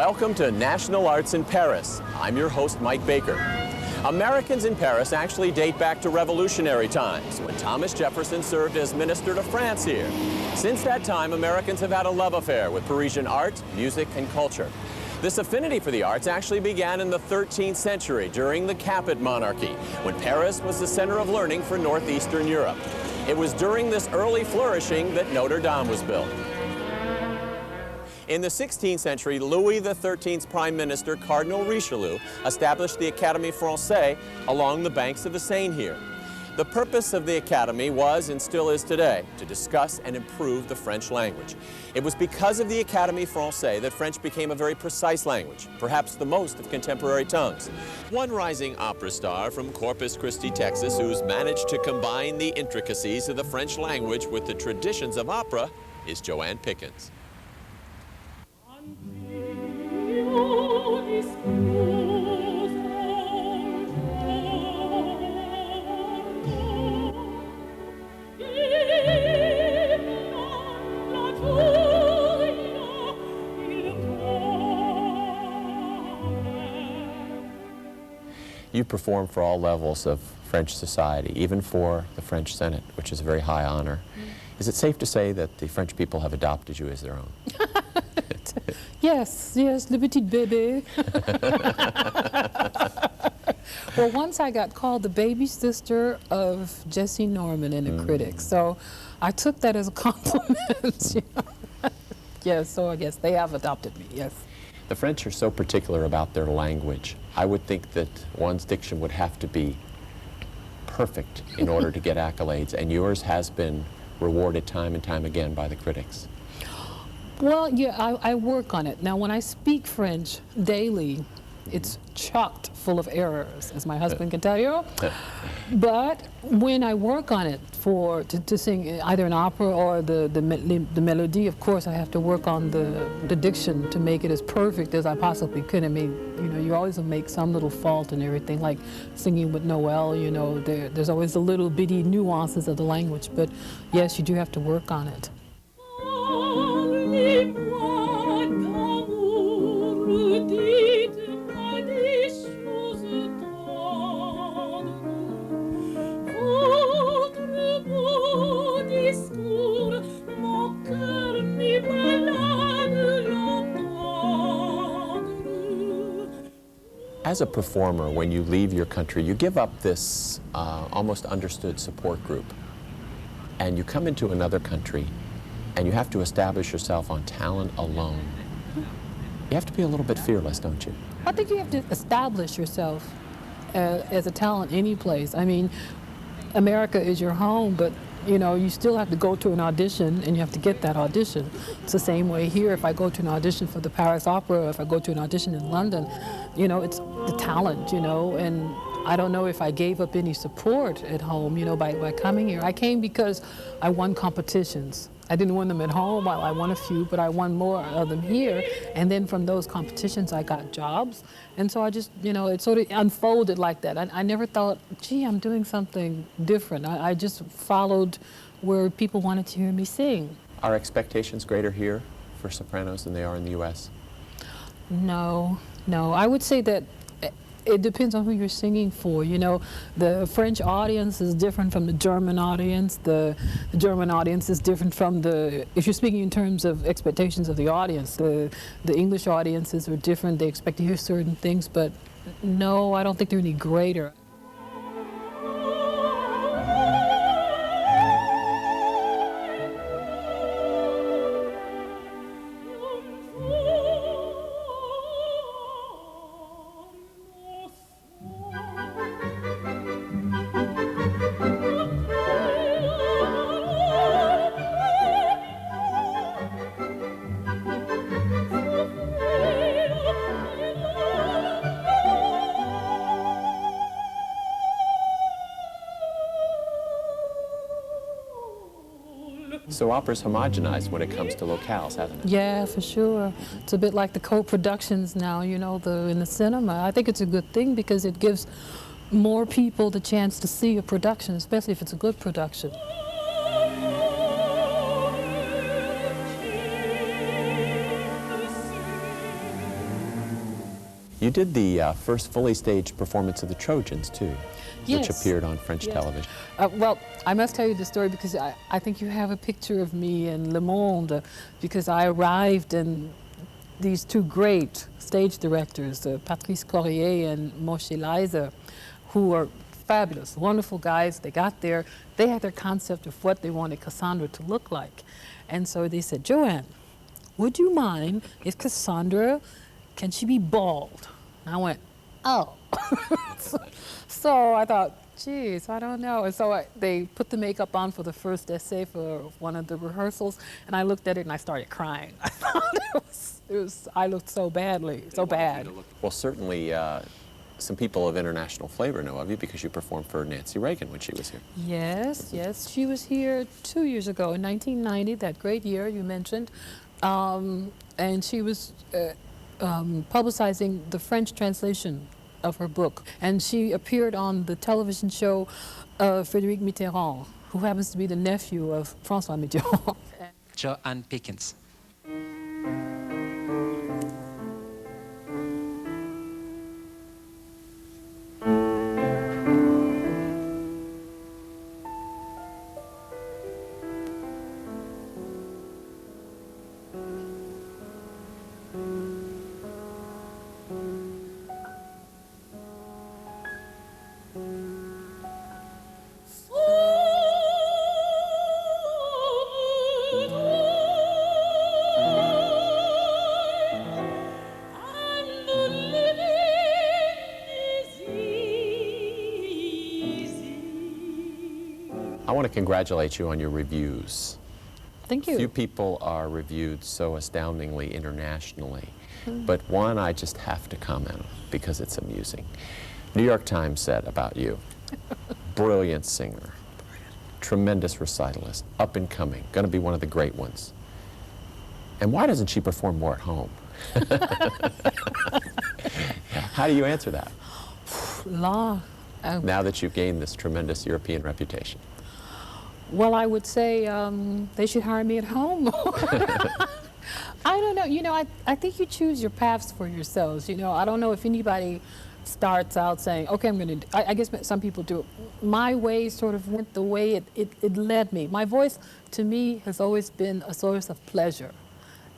Welcome to National Arts in Paris. I'm your host, Mike Baker. Americans in Paris actually date back to revolutionary times, when Thomas Jefferson served as minister to France here. Since that time, Americans have had a love affair with Parisian art, music, and culture. This affinity for the arts actually began in the 13th century during the Capet monarchy, when Paris was the center of learning for northeastern Europe. It was during this early flourishing that Notre Dame was built. In the 16th century, Louis XIII's Prime Minister, Cardinal Richelieu, established the Académie Française along the banks of the Seine here. The purpose of the Academy was, and still is today, to discuss and improve the French language. It was because of the Académie Française that French became a very precise language, perhaps the most of contemporary tongues. One rising opera star from Corpus Christi, Texas, who's managed to combine the intricacies of the French language with the traditions of opera is Joanne Pickens. You perform for all levels of French society, even for the French Senate, which is a very high honor. Is it safe to say that the French people have adopted you as their own? Yes, le petit bébé. Well, once I got called the baby sister of Jesse Norman in the Critics, so I took that as a compliment. You know? Yes, so I guess they have adopted me, yes. The French are so particular about their language. I would think that one's diction would have to be perfect in order to get accolades, and yours has been rewarded time and time again by the critics. Well, yeah, I work on it. Now, when I speak French daily, it's chocked full of errors, as my husband can tell you. But when I work on it to sing either an opera or the melody, of course, I have to work on the diction to make it as perfect as I possibly could. I mean, you know, you always make some little fault and everything, like singing with Noel, you know, there's always the little bitty nuances of the language. But yes, you do have to work on it. As a performer, when you leave your country, you give up this almost understood support group, and you come into another country, and you have to establish yourself on talent alone. You have to be a little bit fearless, don't you? I think you have to establish yourself as a talent any place. I mean, America is your home, but you know, you still have to go to an audition and you have to get that audition. It's the same way here. If I go to an audition for the Paris Opera, if I go to an audition in London, you know, it's the talent, you know, and I don't know if I gave up any support at home, you know, by coming here. I came because I won competitions. I didn't win them at home. Well, I won a few, but I won more of them here. And then from those competitions, I got jobs. And so I just, you know, it sort of unfolded like that. I never thought, gee, I'm doing something different. I just followed where people wanted to hear me sing. Are expectations greater here for sopranos than they are in the U.S.? No. I would say that it depends on who you're singing for. You know, the French audience is different from the German audience. The German audience is different from if you're speaking in terms of expectations of the audience, the English audiences are different. They expect to hear certain things, but no, I don't think they're any greater. So opera's homogenized when it comes to locales, hasn't it? Yeah, for sure. It's a bit like the co-productions now, you know, in the cinema. I think it's a good thing because it gives more people the chance to see a production, especially if it's a good production. You did the first fully staged performance of the Trojans, too, which Yes. appeared on French Yes. television. Well, I must tell you the story because I think you have a picture of me in Le Monde because I arrived and these two great stage directors, Patrice Corrier and Moshe Leiser, who are fabulous, wonderful guys. They got there, they had their concept of what they wanted Cassandra to look like. And so they said, Joanne, would you mind if Cassandra, can she be bald? And I went, oh. So I thought, geez, I don't know. And so they put the makeup on for the first essay for one of the rehearsals, and I looked at it and I started crying. I thought I looked so badly, so bad. Well, certainly some people of international flavor know of you because you performed for Nancy Reagan when she was here. Yes, yes. She was here 2 years ago in 1990, that great year you mentioned. And she was publicizing the French translation of her book. And she appeared on the television show Frédéric Mitterrand, who happens to be the nephew of François Mitterrand. Joanne Pickens. I want to congratulate you on your reviews. Thank you. Few people are reviewed so astoundingly internationally, but one I just have to comment on because it's amusing. New York Times said about you, brilliant singer, tremendous recitalist, up and coming, going to be one of the great ones. And why doesn't she perform more at home? How do you answer that Law. now that you've gained this tremendous European reputation? Well, I would say they should hire me at home. I don't know. You know, I think you choose your paths for yourselves. You know, I don't know if anybody starts out saying, okay, I'm going to, I guess some people do. My way sort of went the way it led me. My voice, to me, has always been a source of pleasure.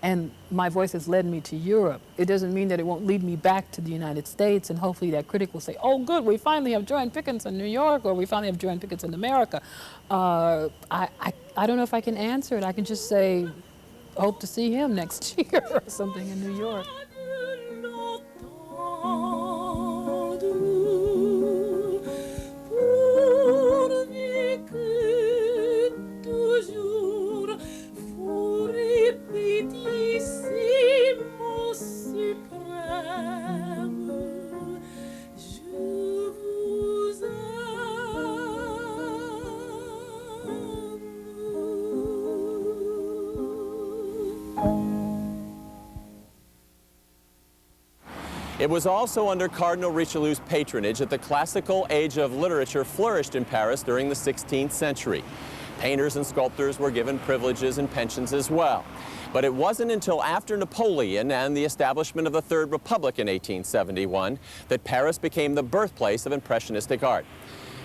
And my voice has led me to Europe. It doesn't mean that it won't lead me back to the United States, and hopefully that critic will say, oh, good, we finally have Joanne Pickens in New York, or we finally have Joanne Pickens in America. I don't know if I can answer it. I can just say, hope to see him next year or something in New York. It was also under Cardinal Richelieu's patronage that the classical age of literature flourished in Paris during the 16th century. Painters and sculptors were given privileges and pensions as well. But it wasn't until after Napoleon and the establishment of the Third Republic in 1871 that Paris became the birthplace of Impressionistic art.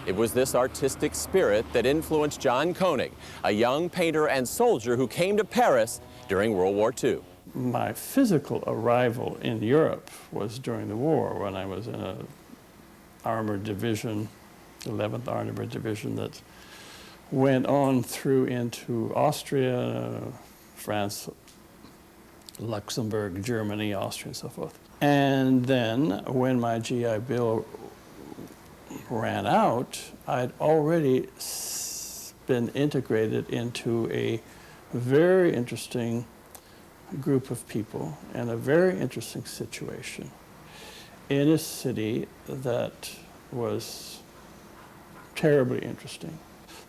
It was this artistic spirit that influenced John Koenig, a young painter and soldier who came to Paris during World War II. My physical arrival in Europe was during the war when I was in an armored division, 11th Armored Division, that went on through into Austria, France, Luxembourg, Germany, Austria, and so forth. And then when my GI Bill ran out, I'd already been integrated into a very interesting group of people in a very interesting situation in a city that was terribly interesting.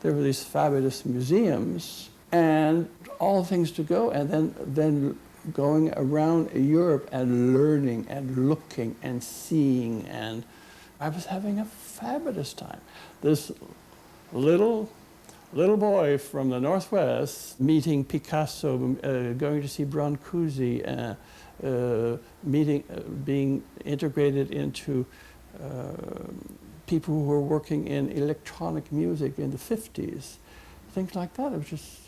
There were these fabulous museums and all things to go, and then going around Europe and learning and looking and seeing, and I was having a fabulous time. This little little boy from the Northwest meeting Picasso, going to see Brancusi, being integrated into people who were working in electronic music in the 50s, things like that. It was just,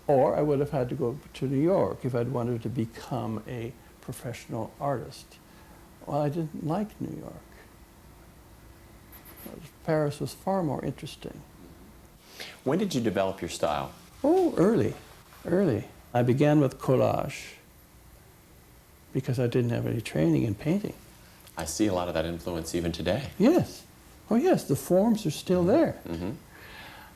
or I would have had to go to New York if I'd wanted to become a professional artist. Well, I didn't like New York. Paris was far more interesting. When did you develop your style? Oh, early. I began with collage because I didn't have any training in painting. I see a lot of that influence even today. Yes. Oh, yes, the forms are still there. Mm-hmm.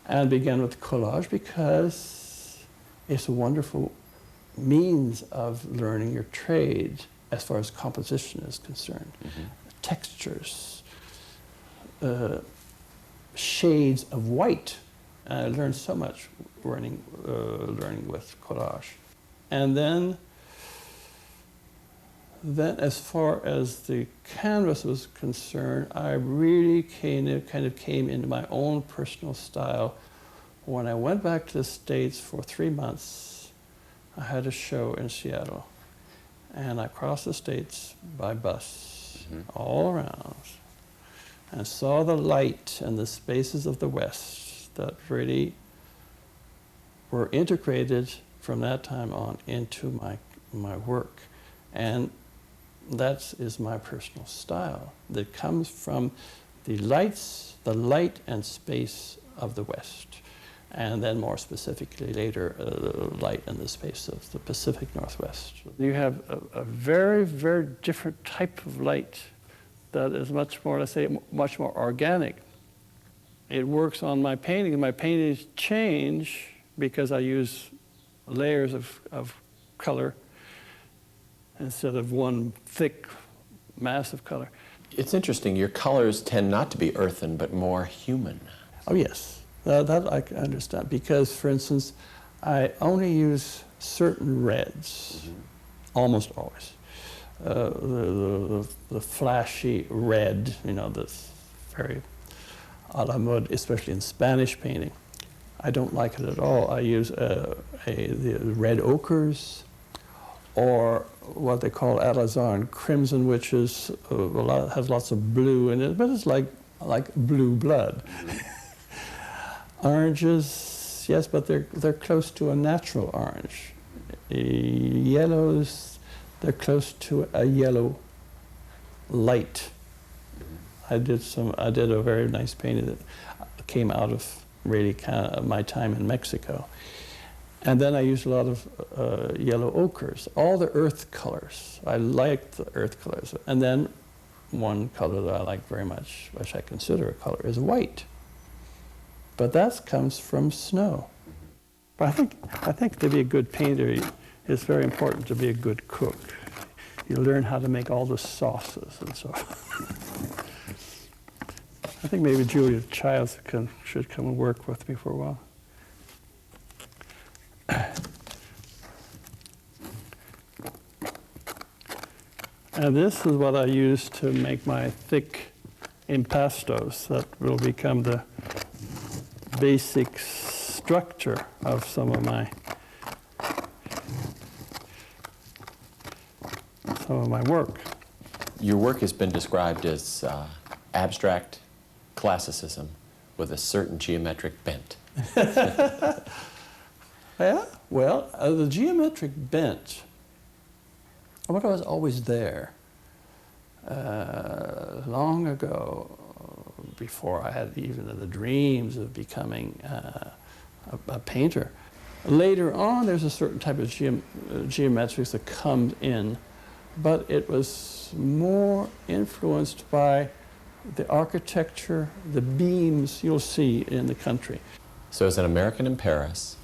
And began with collage because it's a wonderful means of learning your trade as far as composition is concerned. Mm-hmm. Textures, shades of white. I learned so much learning with collage. And then as far as the canvas was concerned, I really kind of came into my own personal style. When I went back to the States for 3 months, I had a show in Seattle. And I crossed the States by bus, all around, and saw the light and the spaces of the West that really were integrated from that time on into my work. And that is my personal style that comes from the light and space of the West, and then more specifically later, the light and the space of the Pacific Northwest. You have a very, very different type of light that is much more, let's say, much more organic. It works on my painting. My paintings change because I use layers of color instead of one thick mass of color. It's interesting, your colors tend not to be earthen, but more human. Oh, yes. That I can understand, because, for instance, I only use certain reds, almost always. The flashy red, that's very a la mode, especially in Spanish painting. I don't like it at all. I use the red ochres, or what they call alizarin crimson, which is has lots of blue in it, but it's like blue blood. Oranges, yes, but they're close to a natural orange. Yellows, they're close to a yellow light. I did a very nice painting that came out of really kind of my time in Mexico. And then I used a lot of yellow ochres, all the earth colors. I like the earth colors. And then one color that I like very much, which I consider a color, is white. But that comes from snow. But I think to be a good painter, it's very important to be a good cook. You learn how to make all the sauces and so on. I think maybe Julia Childs should come and work with me for a while. And this is what I use to make my thick impastos that will become the basic structure of some of my work. Your work has been described as abstract classicism with a certain geometric bent. Yeah, well, the geometric bent, what was always there long ago, before I had even the dreams of becoming a painter. Later on, there's a certain type of geometrics that comes in, but it was more influenced by the architecture, the beams you'll see in the country. So as an American in Paris,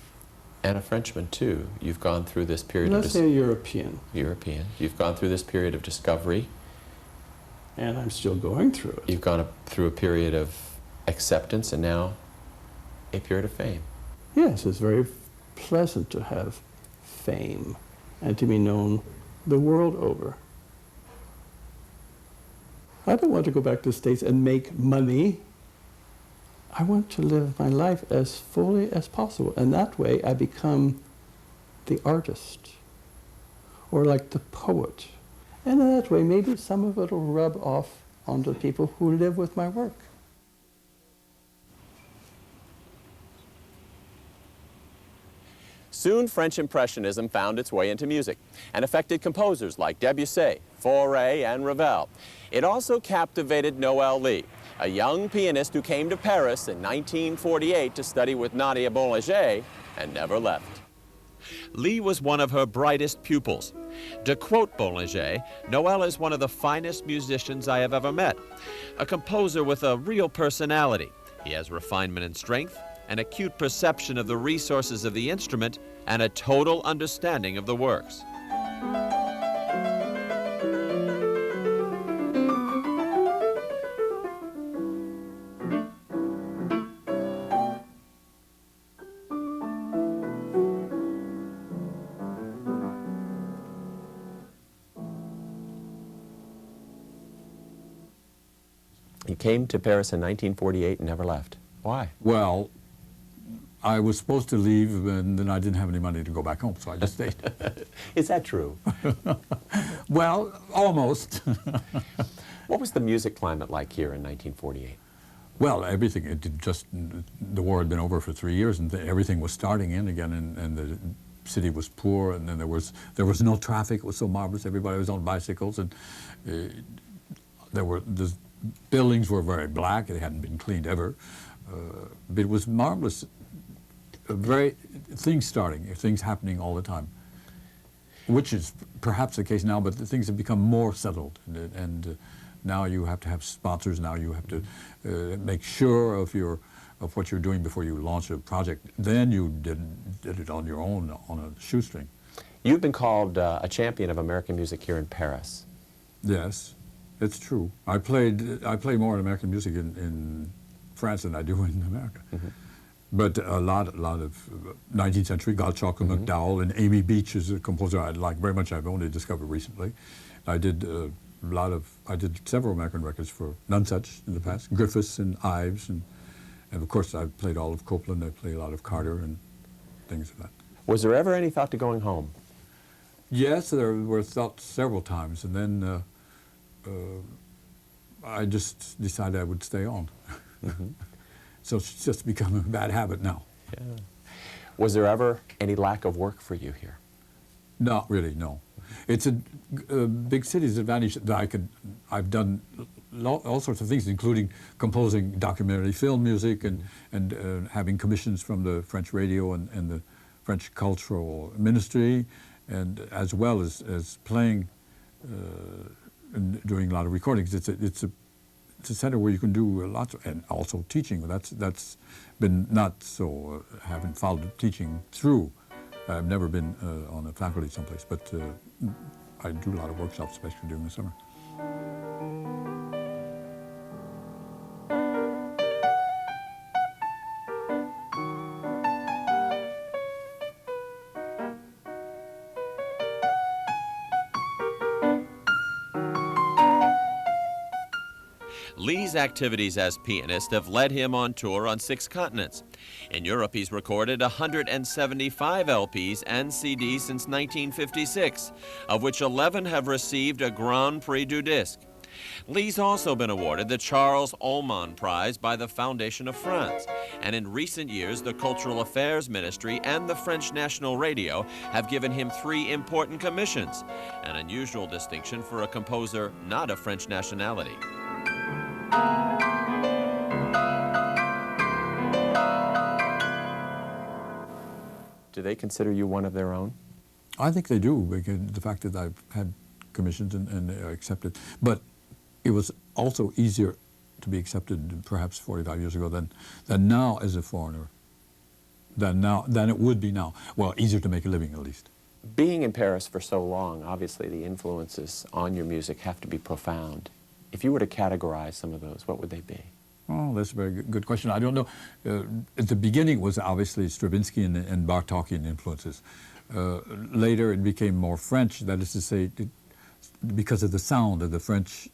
and a Frenchman too, you've gone through this period Let's say European. European. You've gone through this period of discovery. And I'm still going through it. You've gone through a period of acceptance and now a period of fame. Yes, it's very pleasant to have fame and to be known the world over. I don't want to go back to the States and make money. I want to live my life as fully as possible, and that way I become the artist, or like the poet. And in that way, maybe some of it will rub off onto the people who live with my work. Soon, French Impressionism found its way into music and affected composers like Debussy, Fauré, and Ravel. It also captivated Noel Lee, a young pianist who came to Paris in 1948 to study with Nadia Boulanger and never left. Lee was one of her brightest pupils. To quote Boulanger, Noel is one of the finest musicians I have ever met, a composer with a real personality. He has refinement and strength, an acute perception of the resources of the instrument, and a total understanding of the works. You came to Paris in 1948 and never left. Why? Well, I was supposed to leave, and then I didn't have any money to go back home, so I just stayed. Is that true? Well, almost. What was the music climate like here in 1948? Well, everything, the war had been over for 3 years, and everything was starting in again, and the city was poor, and then there was no traffic. It was so marvelous. Everybody was on bicycles, and the buildings were very black. They hadn't been cleaned ever. But it was marvelous. Things happening all the time, which is perhaps the case now, but things have become more settled, and now you have to have sponsors. Now you have to make sure of what you're doing before you launch a project. Then you did it on your own, on a shoestring. You've been called a champion of American music here in Paris. Yes, it's true. I play more American music in France than I do in America. Mm-hmm. But a lot of 19th century, Gottschalk and McDowell, and Amy Beach is a composer I like very much. I've only discovered recently. I did several American records for Nonesuch in the past, Griffiths and Ives, and of course I've played all of Copland. I played a lot of Carter and things like that. Was there ever any thought to going home? Yes, there were thoughts several times, and then I just decided I would stay on. Mm-hmm. So it's just become a bad habit now. Yeah. Was there ever any lack of work for you here? Not really, no. It's a big city's advantage that I've done all sorts of things, including composing documentary film music and having commissions from the French radio and the French Cultural Ministry, and as well as playing and doing a lot of recordings. It's a center where you can do lots of, and also teaching. That's been not so. Haven't followed teaching through. I've never been on a faculty someplace, but I do a lot of workshops, especially during the summer. Lee's activities as pianist have led him on tour on 6 continents. In Europe, he's recorded 175 LPs and CDs since 1956, of which 11 have received a Grand Prix du Disque. Lee's also been awarded the Charles Ullmann Prize by the Foundation of France, and in recent years, the Cultural Affairs Ministry and the French National Radio have given him 3 important commissions, an unusual distinction for a composer not of French nationality. Do they consider you one of their own? I think they do, because the fact that I've had commissions and they are accepted. But it was also easier to be accepted perhaps 45 years ago than now as a foreigner, than it would be now. Well, easier to make a living at least. Being in Paris for so long, obviously the influences on your music have to be profound. If you were to categorize some of those, what would they be? Oh, that's a very good question. I don't know. At the beginning was obviously Stravinsky and Bartokian influences. Later it became more French, that is to say, because of the sound of the French,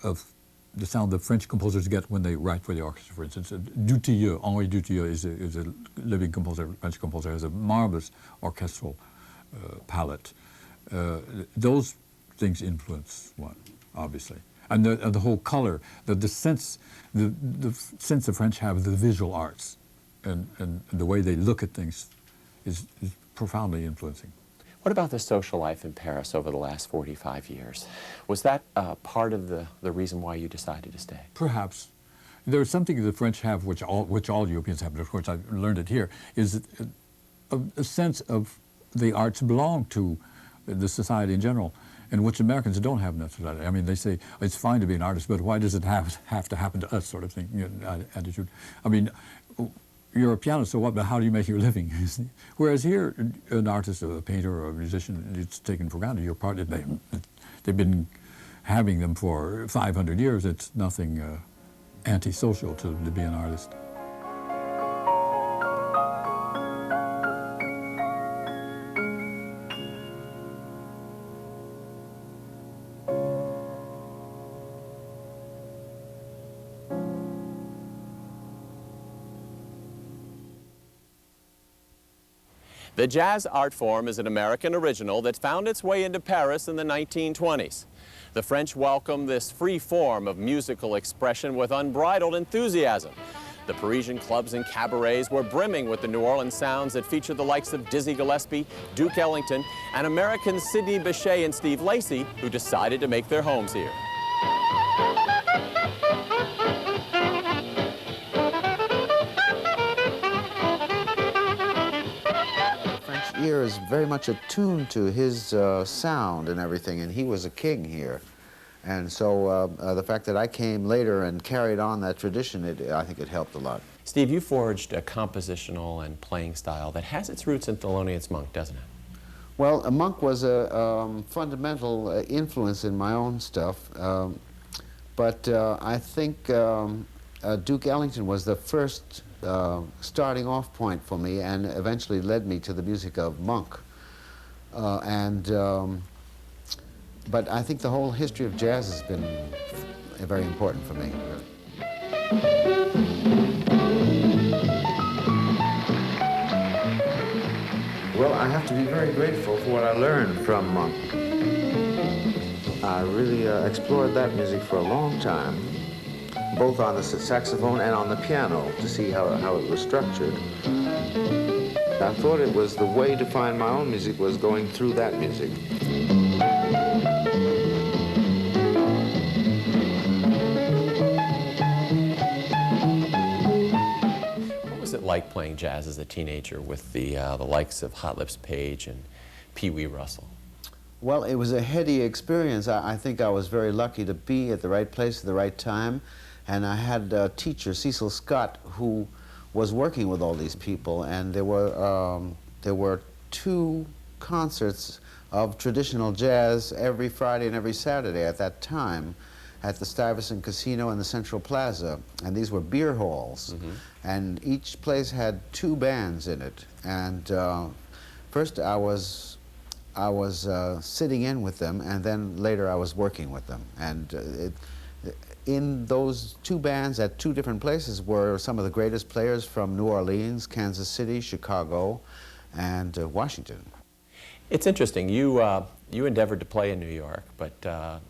of the sound the French composers get when they write for the orchestra. For instance, Dutilleux, Henri Dutilleux is a living composer, French composer, has a marvelous orchestral palette. Those things influence one, obviously. And the whole color, the sense the French have of the visual arts and the way they look at things is profoundly influencing. What about the social life in Paris over the last 45 years? Was that part of the reason why you decided to stay? Perhaps. There's something the French have, which all Europeans have, but of course I've learned it here, is a sense of the arts belong to the society in general, and which Americans don't have necessarily. I mean, they say, it's fine to be an artist, but why does it have to happen to us, sort of thing, you know, attitude. I mean, you're a pianist, so what, but how do you make your living? Whereas here, an artist, a painter, or a musician, it's taken for granted. You're part of it. They've been having them for 500 years. It's nothing antisocial to be an artist. The jazz art form is an American original that found its way into Paris in the 1920s. The French welcomed this free form of musical expression with unbridled enthusiasm. The Parisian clubs and cabarets were brimming with the New Orleans sounds that featured the likes of Dizzy Gillespie, Duke Ellington, and Americans Sidney Bechet and Steve Lacy, who decided to make their homes here. Ear is very much attuned to his sound and everything, and he was a king here. And so the fact that I came later and carried on that tradition, I think it helped a lot. Steve, you forged a compositional and playing style that has its roots in Thelonious Monk, doesn't it? Well, Monk was a fundamental influence in my own stuff, but I think Duke Ellington was the first starting off point for me, and eventually led me to the music of Monk. But I think the whole history of jazz has been very important for me. Well, I have to be very grateful for what I learned from Monk. I really explored that music for a long time, both on the saxophone and on the piano, to see how it was structured. I thought it was the way to find my own music was going through that music. What was it like playing jazz as a teenager with the likes of Hot Lips Page and Pee Wee Russell? Well, it was a heady experience. I think I was very lucky to be at the right place at the right time. And I had a teacher, Cecil Scott, who was working with all these people, and there were 2 concerts of traditional jazz every Friday and every Saturday at that time at the Stuyvesant Casino and the Central Plaza, and these were beer halls. And each place had 2 bands in it. And first I was sitting in with them, and then later I was working with them. And in those 2 bands at 2 different places were some of the greatest players from New Orleans, Kansas City, Chicago, and Washington. It's interesting. You endeavored to play in New York, but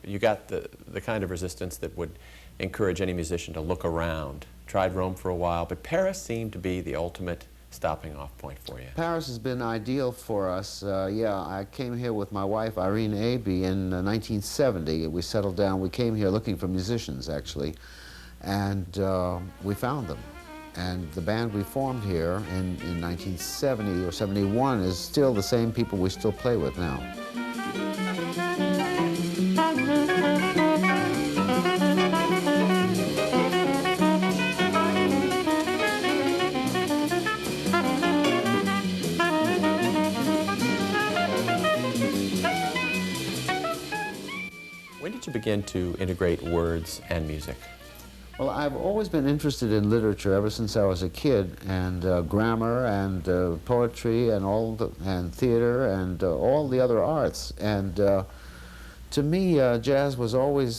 you got the kind of resistance that would encourage any musician to look around. Tried Rome for a while, but Paris seemed to be the ultimate stopping off point for you. Paris has been ideal for us. Yeah, I came here with my wife, Irene Abbey, in 1970. We settled down. We came here looking for musicians, actually, and we found them. And the band we formed here in 1970 or 71 is still the same people we still play with now. When did you begin to integrate words and music? Well, I've always been interested in literature ever since I was a kid, and grammar and poetry and and theater and all the other arts. And To me, jazz was always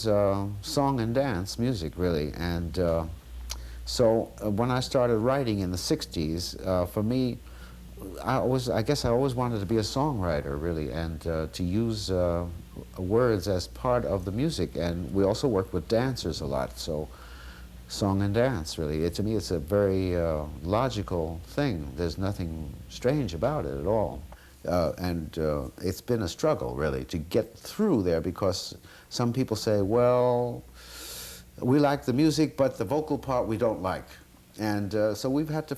song and dance music, really. And so when I started writing in the 60s, for me, I guess I always wanted to be a songwriter, really, and to use words as part of the music. And we also worked with dancers a lot, so song and dance, really. To me, it's a very logical thing. There's nothing strange about it at all. It's been a struggle, really, to get through there, because some people say, well, we like the music, but the vocal part we don't like. And so we've had to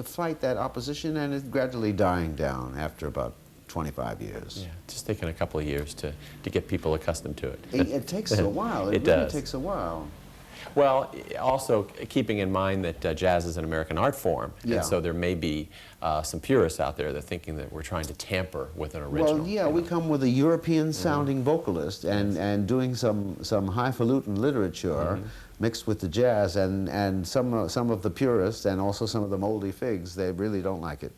fight that opposition, and it's gradually dying down after about 25 years. Yeah, just taking a couple of years to get people accustomed to it. It takes a while. It really takes a while. Well, also keeping in mind that jazz is an American art form, Yeah. and so there may be some purists out there that are thinking that we're trying to tamper with an original. Well, yeah, we come with a European-sounding vocalist and doing some highfalutin literature mixed with the jazz, and some of the purists and also some of the moldy figs, they really don't like it.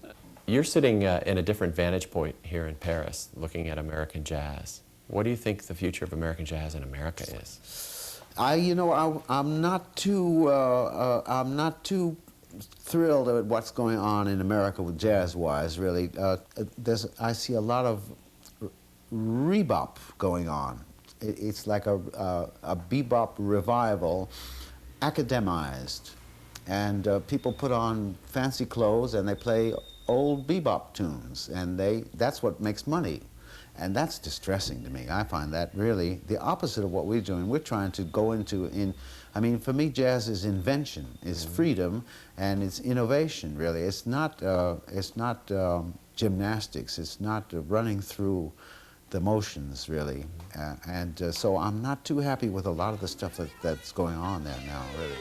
You're sitting in a different vantage point here in Paris, looking at American jazz. What do you think the future of American jazz in America is? I'm not too thrilled at what's going on in America with jazz-wise, really. I see a lot of rebop going on. It's like a bebop revival, academized. And people put on fancy clothes and they play old bebop tunes, and that's what makes money. And that's distressing to me. I find that really the opposite of what we're doing. We're trying to go I mean, for me, jazz is invention, is freedom, and it's innovation, really. It's not gymnastics. It's not running through the motions, really. So I'm not too happy with a lot of the stuff that's going on there now, really.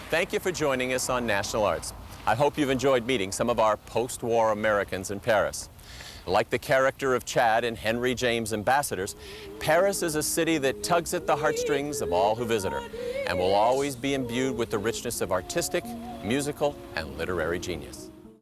Thank you for joining us on National Arts. I hope you've enjoyed meeting some of our post-war Americans in Paris. Like the character of Chad in Henry James' Ambassadors, Paris is a city that tugs at the heartstrings of all who visit her, and will always be imbued with the richness of artistic, musical, and literary genius.